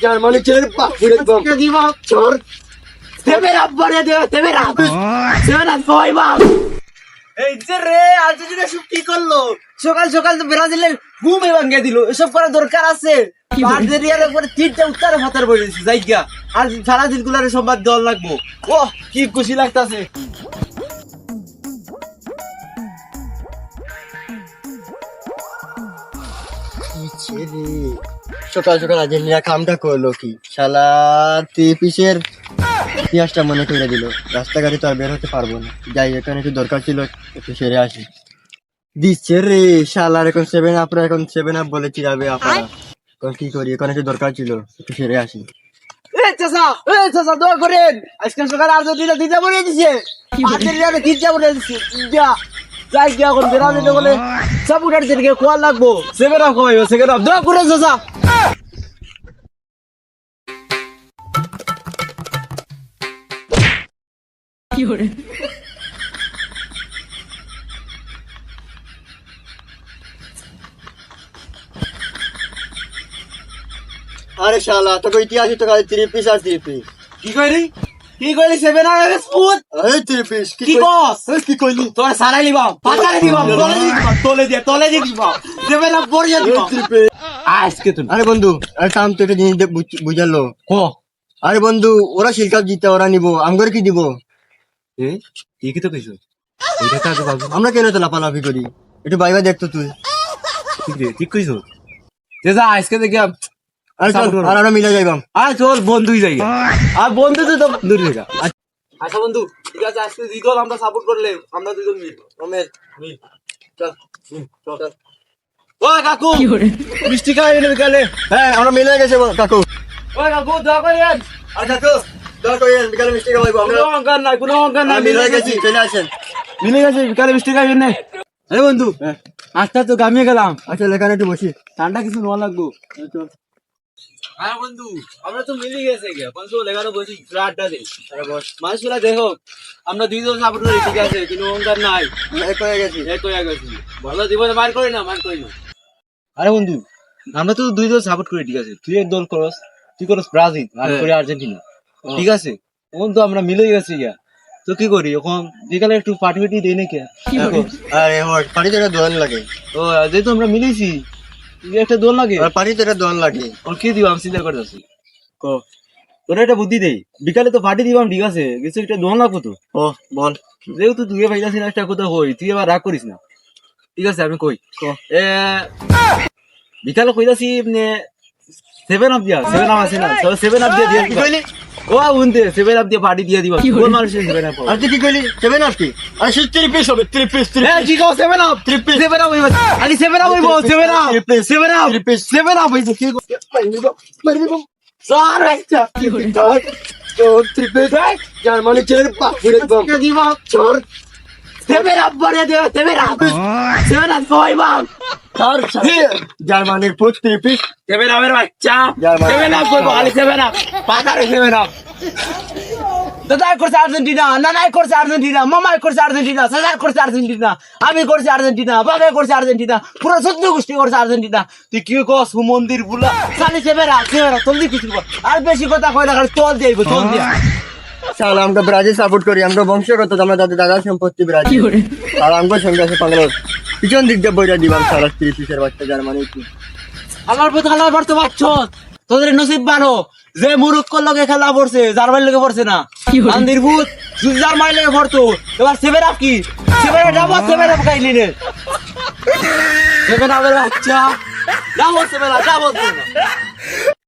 Germany ছেলের পাপুরে চোর seven up বাড়িয়ে দেবে সেভেন আপ ফাইভ আপ। এই যে রে আর্জেন্টিনা সব কি করলো? সকাল সকাল তো ব্রাজিলের ঘুমে ভাঙিয়ে দিল। এসব করার দরকার আছে? আর্জেন্টিনার উপরে তিনটা উত্তর ভাতার বলে দিচ্ছে জায়গা। আর সারা দিন গুলারে সম্বাদ দেওয়ার লাগবো। ও কি খুশি লাগতাছে। সকাল সকাল আর্জেন্টিনা কামটা করলো কি? শালা 3 পিসের ইতিহাসটা মনে করে দিল। রাস্তাঘাটে তো আর বের হতে পারবো না। যাই, এখানে একটু দরকার ছিল, একটু সেরে আসি। দিচ্ছে রে শালার, এখন 7 আপ এখন 7 আপ বলে চিরাবে আপনারা। এখন কি করি, এখন একটু দরকার ছিল, একটু সেরে আসি। চাচা দোয়া করেন। আজকে সকালে আর্জেন্টিনা তিনটা বলে দিচ্ছে। আর্জেন্টিনা তিনটা বলে দিচ্ছে। যাই গিয়া এখন ব্রাজিল বলে সাপোর্টারদেরকে খোয়া লাগবো। সেভেন আপ খাওয়াইবো, সেভেন আপ দোয়া করেন চাচা। আরে শালা, তোকে ইতিহাসে তো খালি 3 পিস আর 3 পিস। কি কইলি? কি কইলি? সেভেন আপ স্পুট এই 3 পিস কি কস? কি কইলি? তোর সারাই দিবাম, পাতারে দিবাম, তলে দিয়ে দিবাম। Seven up বড়িয়া দিবাম। আজকে তুমি আরে বন্ধু, আরে থাম তো, একটা জিনিস বুঝালো। কো আরে বন্ধু, ওরা শিলকাপ জিতে, ওরা নিবো, আমগরে কি দিব? কি তো কইছো? এটা তো আগে ভাবছো। আমরা কেন তো লাফালাফি করি? একটু বাইবা দেখতো তুই। ঠিক কইছো। যে যা আজকে দেখি আরে চল, আর আমরা মিলে যাইবাম। আয় চল বন্ধুই যাই। আর বন্ধু তো বন্ধুর জায়গা। আচ্ছা বন্ধু, ঠিক আছে, আজকে দুই দল আমরা সাপোর্ট করলে আমরা দুজন মিল। মিল চল চল। ও কাকু মিষ্টি খাওয়াই এনে বিকালে। হ্যাঁ, আমরা মিলে গেছে কাকু। ও কাকু দোয়া করেন। আচ্ছা কাকু, দয়া করে বিকালে মিষ্টি খাওয়াইবো আমরা। কোনো অঙ্কার নাই, কোনো অঙ্কার নাই। মিলে গেছি, চলে আসেন। মিলে গেছে, বিকালে মিষ্টি খাইবেন না? আরে বন্ধু, আজটা তো গামিয়ে গেলাম। আচ্ছা, এখানে একটু বসি। ঠান্ডা কিছু নোয়া লাগবো। হ্যাঁ বন্ধু, আমরা তো মিলে গেছে গিয়া 511 বসি আড্ডা দিই। আরে বস, মানুষগুলা দেখো, আমরা দুইজন সাপোর্ট করি, ঠিক আছে, কোনো অঙ্কার নাই। এক হয়ে গেছি। এক হয়ে গেছি। ভালো জীবনে মার করি না। আরে বন্ধু, আমরা তো দুইজন সাপোর্ট করি, ঠিক আছে, তুই এক দল করস, তুই করস ব্রাজিল, আর করি আর্জেন্টিনা, ঠিক আছে। এখন তো আমরা মিলে গেছি গিয়া, তো কি করি এখন? বিকালে একটু পার্টি পার্টি দেই নাকি? আরে হট, পানিতে একটা দোয়ান লাগে। ও যেহেতু আমরা মিলেছি, একটা দোল লাগে। আর পানিতে একটা দোয়ান লাগে। ওর কি দিব আমি চিন্তা করতেছি। তোর একটা বুদ্ধি দেই, বিকালে তো পার্টি দিবাম, ঠিক আছে, কিছু একটা দোল লাগবো তো। ও বল। যেহেতু তুই ভাইলাসি না, একটা কথা কই, তুই এবার রাগ করিস না, ঠিক আছে, আমি কই। বিকালে কইতাছি সেভেন আপ দিয়া, সেভেন আপ আছে না, সেভেন আপ দিয়ে দিয়ে কইলি? ও উনতে সেভেন আপ দিয়ে পার্টি দিয়ে দিবা। কোন মানুষের সেভেন আপ? আর তুই কি কইলি? 7 আপ কি? আরে 3 পিস হবে, 3 পিস। কি কও? সেভেন আপ, সেভেন আপ হইব। আরে সেভেন আপ হইব, seven up, seven up, seven up হইছে। কি স্যার একটা চোর 3 পিস জার্মানি ছেলের পাপুরে চোর সেভেন আপ বাড়িয়ে দেবে, seven up, seven up five up. Sir জার্মানির ফুট 3 পিস। সেভেন আপের বাচ্চা, জার্মানি। সেভেন আপ করবো, খালি সেভেন আপ, পাতারে সেভেন আপ। দাদাই করছে আর্জেন্টিনা, নানাই করছে আর্জেন্টিনা, মামাই করছে আর্জেন্টিনা, সাদাই করছে আর্জেন্টিনা, আমি করছি আর্জেন্টিনা, বাবাই করছে আর্জেন্টিনা, পুরো 14 গোষ্ঠী করছে আর্জেন্টিনা। তুই কি কস মন্দির বুলা? খালি সেভেন আপ, সেভেন আপ, জলদি কিছু কর। আর বেশি কথা কই না, খালি চল দিয়ে চল দিয়া। শালা আমরা ব্রাজিল সাপোর্ট করি, আমরা বংশগত, আমরা দাদার সম্পত্তি ব্রাজিল। আর আমগো সঙ্গে আছে বাংলাদেশ। পিছন দিক দিয়ে বইটা দিবাম শালা 3 পিসের বাচ্চা জার্মানি। আমার প্রতি হালার পড়তে পারছ, তোদের নসিব বানো যে মুরুক্কর লগে খেলা পড়ছে, জার্মানির লগে পড়ছে না। আন্দির ভূত জার্মানির লগে পড়তো, এবার সেভেন আপ কি? সেভেন আপ খাইলি রে, সেভেন আপের বাচ্চা। যাবো সেভেন আপ, যাবো।